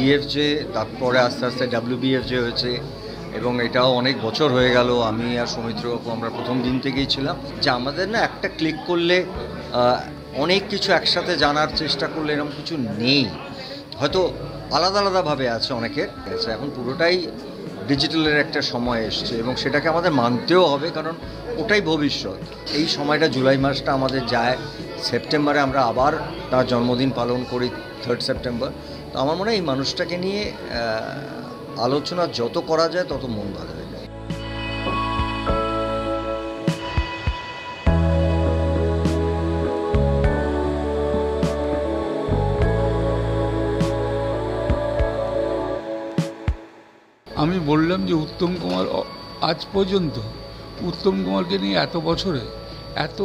ডিএফজে, তারপরে আস্তে আস্তে WBFJ হয়েছে, এবং এটাও অনেক বছর হয়ে গেল। আমি আর সৌমিত্র বাবু আমরা প্রথম দিন থেকেই ছিলাম যে আমাদের না একটা ক্লিক করলে অনেক কিছু একসাথে জানার চেষ্টা করলে এরকম কিছু নেই, হয়তো আলাদা আলাদাভাবে আছে অনেকের কাছে। এখন পুরোটাই ডিজিটালের একটা সময় এসছে এবং সেটাকে আমাদের মানতেও হবে, কারণ ওটাই ভবিষ্যৎ। এই সময়টা জুলাই মাসটা আমাদের যায়, সেপ্টেম্বরে আমরা আবার তার জন্মদিন পালন করি 3 সেপ্টেম্বর। তো আমার মনে হয় এই মানুষটাকে নিয়ে আলোচনা যত করা যায় তত মন ভালো হয়ে যায়। আমি বললাম যে উত্তম কুমার, আজ পর্যন্ত উত্তম কুমারকে নিয়ে এত বছরে এত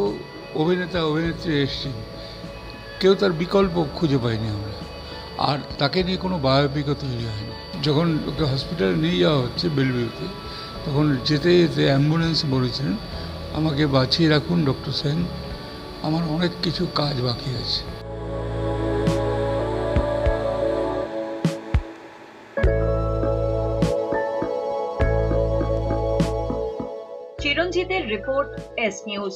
অভিনেতা অভিনেত্রী এসছেন, কেউ তার বিকল্প খুঁজে পাইনি আমরা। আর তাকে নিয়ে কোনো বায়োপিকও তৈরি হয়নি। যখন ওকে হসপিটালে নিয়ে যাওয়া হচ্ছে বেলভিউতে, তখন যেতে যেতে অ্যাম্বুলেন্স বলেছিলেন আমাকে বাঁচিয়ে রাখুন ডক্টর সেন, আমার অনেক কিছু কাজ বাকি আছে। চিরঞ্জিতের রিপোর্ট, এস নিউজ।